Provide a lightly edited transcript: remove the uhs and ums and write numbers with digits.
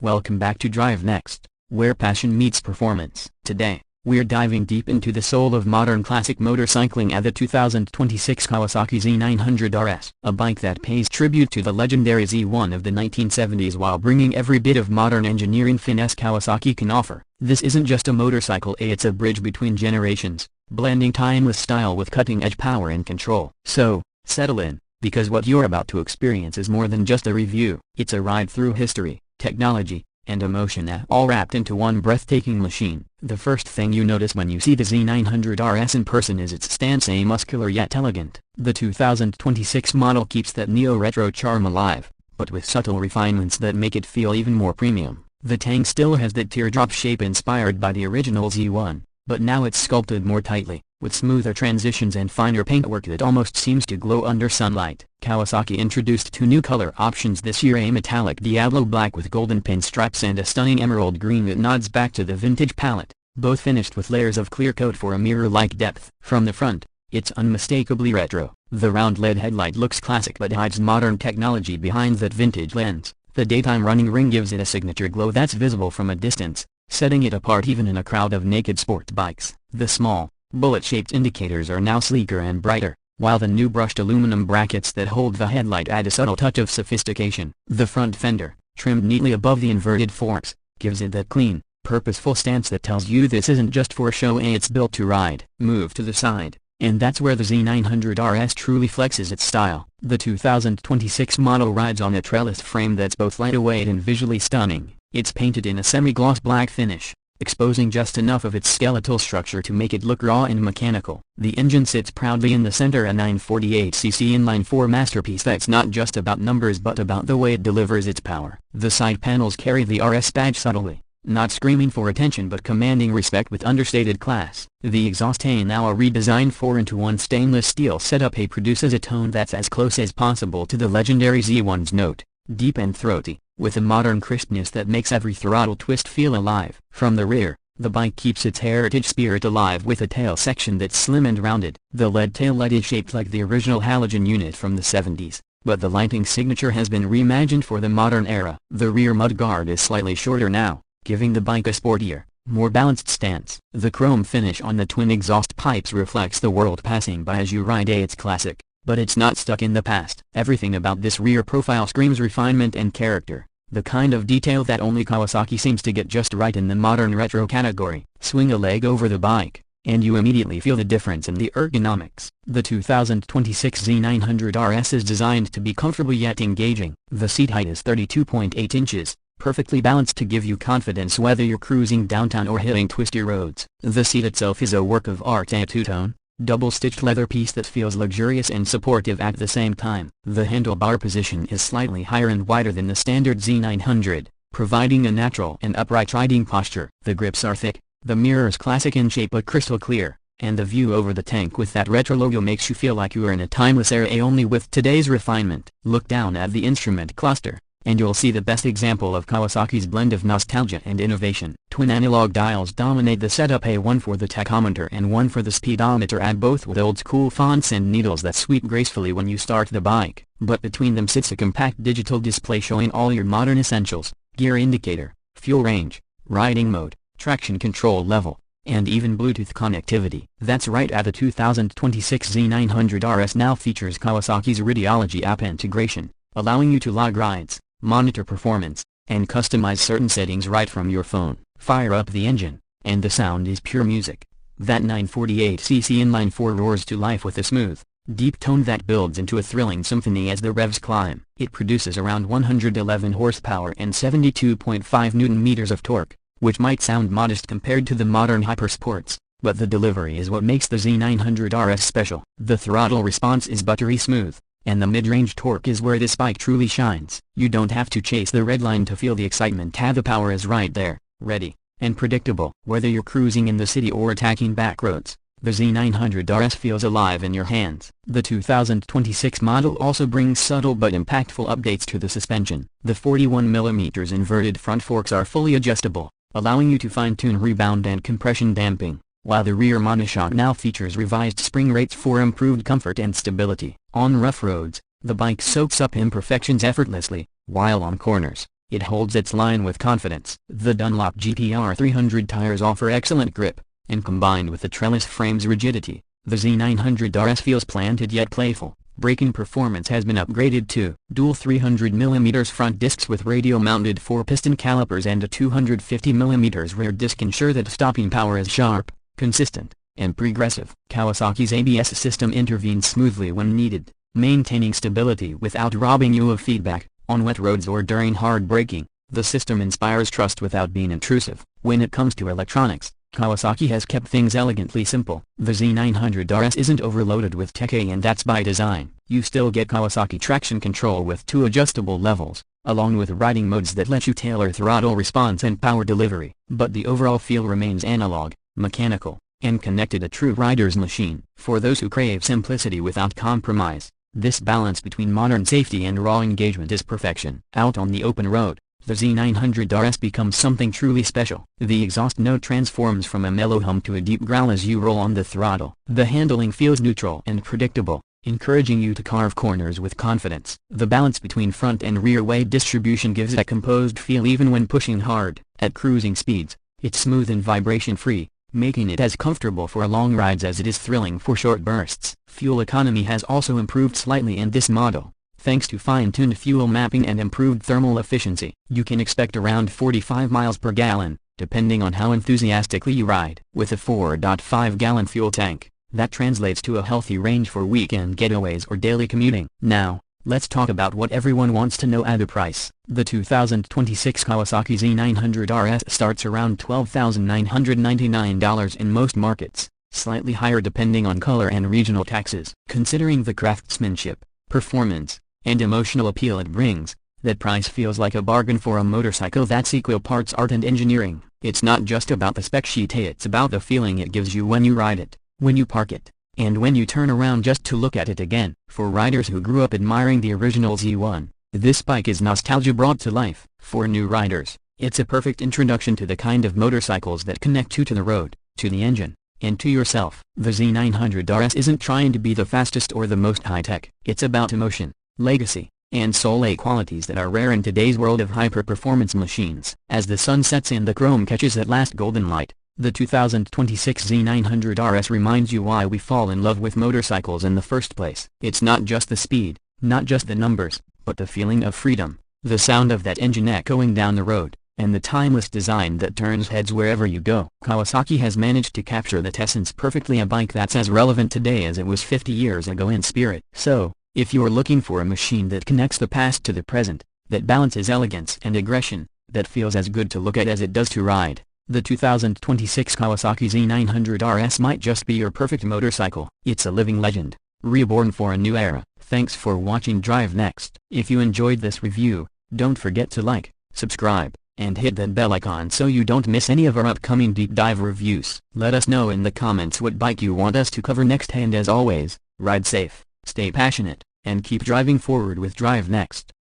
Welcome back to Drive Next, where passion meets performance. Today, we're diving deep into the soul of modern classic motorcycling at the 2026 Kawasaki Z900RS. A bike that pays tribute to the legendary Z1 of the 1970s while bringing every bit of modern engineering finesse Kawasaki can offer. This isn't just a motorcycle, it's a bridge between generations, blending timeless style with cutting-edge power and control. So, settle in, because what you're about to experience is more than just a review. It's a ride through history, technology, and emotion all wrapped into one breathtaking machine. The first thing you notice when you see the Z900RS in person is its stance, a muscular yet elegant. The 2026 model keeps that neo-retro charm alive, but with subtle refinements that make it feel even more premium. The tank still has that teardrop shape inspired by the original Z1, but now it's sculpted more tightly, with smoother transitions and finer paintwork that almost seems to glow under sunlight. Kawasaki introduced two new color options this year, a metallic Diablo black with golden pinstripes and a stunning emerald green that nods back to the vintage palette, both finished with layers of clear coat for a mirror-like depth. From the front, it's unmistakably retro. The round LED headlight looks classic but hides modern technology behind that vintage lens. The daytime running ring gives it a signature glow that's visible from a distance, setting it apart even in a crowd of naked sport bikes. The small, bullet-shaped indicators are now sleeker and brighter, while the new brushed aluminum brackets that hold the headlight add a subtle touch of sophistication. The front fender, trimmed neatly above the inverted forks, gives it that clean, purposeful stance that tells you this isn't just for show, it's built to ride. Move to the side, and that's where the Z900RS truly flexes its style. The 2026 model rides on a trellised frame that's both lightweight and visually stunning. It's painted in a semi-gloss black finish, exposing just enough of its skeletal structure to make it look raw and mechanical. The engine sits proudly in the center, a 948cc inline-4 masterpiece that's not just about numbers but about the way it delivers its power. The side panels carry the RS badge subtly, not screaming for attention but commanding respect with understated class. The exhaust, now a redesigned 4-in-1 stainless steel setup, produces a tone that's as close as possible to the legendary Z1's note, deep and throaty, with a modern crispness that makes every throttle twist feel alive. From the rear, the bike keeps its heritage spirit alive with a tail section that's slim and rounded. The LED taillight is shaped like the original halogen unit from the 70s, but the lighting signature has been reimagined for the modern era. The rear mudguard is slightly shorter now, giving the bike a sportier, more balanced stance. The chrome finish on the twin exhaust pipes reflects the world passing by as you ride. It's classic, but it's not stuck in the past. Everything about this rear profile screams refinement and character, the kind of detail that only Kawasaki seems to get just right in the modern retro category. Swing a leg over the bike, and you immediately feel the difference in the ergonomics. The 2026 Z900RS is designed to be comfortable yet engaging. The seat height is 32.8 inches, perfectly balanced to give you confidence whether you're cruising downtown or hitting twisty roads. The seat itself is a work of art, a two-tone, double-stitched leather piece that feels luxurious and supportive at the same time. The handlebar position is slightly higher and wider than the standard Z900, providing a natural and upright riding posture. The grips are thick, the mirrors classic in shape but crystal clear, and the view over the tank with that retro logo makes you feel like you are in a timeless era, only with today's refinement. Look down at the instrument cluster, and you'll see the best example of Kawasaki's blend of nostalgia and innovation. Twin analog dials dominate the setup, one for the tachometer and one for the speedometer, both with old-school fonts and needles that sweep gracefully when you start the bike. But between them sits a compact digital display showing all your modern essentials: gear indicator, fuel range, riding mode, traction control level, and even Bluetooth connectivity. That's right, the 2026 Z900RS now features Kawasaki's Radiology app integration, allowing you to log rides, monitor performance, and customize certain settings right from your phone. Fire up the engine, and the sound is pure music. That 948cc inline-4 roars to life with a smooth, deep tone that builds into a thrilling symphony as the revs climb. It produces around 111 horsepower and 72.5 Nm of torque, which might sound modest compared to the modern hypersports, but the delivery is what makes the Z900RS special. The throttle response is buttery smooth, and the mid-range torque is where this bike truly shines. You don't have to chase the red line to feel the excitement, the power is right there, ready, and predictable. Whether you're cruising in the city or attacking back roads, the Z900RS feels alive in your hands. The 2026 model also brings subtle but impactful updates to the suspension. The 41mm inverted front forks are fully adjustable, allowing you to fine-tune rebound and compression damping, while the rear monoshock now features revised spring rates for improved comfort and stability. On rough roads, the bike soaks up imperfections effortlessly, while on corners, it holds its line with confidence. The Dunlop GTR 300 tires offer excellent grip, and combined with the trellis frame's rigidity, the Z900RS feels planted yet playful. Braking performance has been upgraded to dual 300mm front discs with radio-mounted 4-piston calipers, and a 250mm rear disc ensure that stopping power is sharp, consistent, and progressive. Kawasaki's ABS system intervenes smoothly when needed, maintaining stability without robbing you of feedback. On wet roads or during hard braking, the system inspires trust without being intrusive. When it comes to electronics, Kawasaki has kept things elegantly simple. The Z900RS isn't overloaded with tech, and that's by design. You still get Kawasaki traction control with 2 adjustable levels, along with riding modes that let you tailor throttle response and power delivery. But the overall feel remains analog, mechanical, and connected, a true rider's machine. For those who crave simplicity without compromise, this balance between modern safety and raw engagement is perfection. Out on the open road, the Z900RS becomes something truly special. The exhaust note transforms from a mellow hum to a deep growl as you roll on the throttle. The handling feels neutral and predictable, encouraging you to carve corners with confidence. The balance between front and rear weight distribution gives it a composed feel even when pushing hard. At cruising speeds, it's smooth and vibration-free, making it as comfortable for long rides as it is thrilling for short bursts. Fuel economy has also improved slightly in this model, thanks to fine-tuned fuel mapping and improved thermal efficiency. You can expect around 45 miles per gallon, depending on how enthusiastically you ride. With a 4.5-gallon fuel tank, that translates to a healthy range for weekend getaways or daily commuting. Now, let's talk about what everyone wants to know: the price. The 2026 Kawasaki Z900RS starts around $12,999 in most markets, slightly higher depending on color and regional taxes. Considering the craftsmanship, performance, and emotional appeal it brings, that price feels like a bargain for a motorcycle that's equal parts art and engineering. It's not just about the spec sheet, it's about the feeling it gives you when you ride it, when you park it, and when you turn around just to look at it again. For riders who grew up admiring the original Z1, this bike is nostalgia brought to life. For new riders, it's a perfect introduction to the kind of motorcycles that connect you to the road, to the engine, and to yourself. The Z900RS isn't trying to be the fastest or the most high-tech. It's about emotion, legacy, and soul, qualities that are rare in today's world of hyper-performance machines. As the sun sets and the chrome catches that last golden light, the 2026 Z900RS reminds you why we fall in love with motorcycles in the first place. It's not just the speed, not just the numbers, but the feeling of freedom, the sound of that engine echoing down the road, and the timeless design that turns heads wherever you go. Kawasaki has managed to capture that essence perfectly, a bike that's as relevant today as it was 50 years ago in spirit. So, if you're looking for a machine that connects the past to the present, that balances elegance and aggression, that feels as good to look at as it does to ride, the 2026 Kawasaki Z900RS might just be your perfect motorcycle. It's a living legend, reborn for a new era. Thanks for watching Drive Next. If you enjoyed this review, don't forget to like, subscribe, and hit that bell icon so you don't miss any of our upcoming deep dive reviews. Let us know in the comments what bike you want us to cover next, and as always, ride safe, stay passionate, and keep driving forward with Drive Next.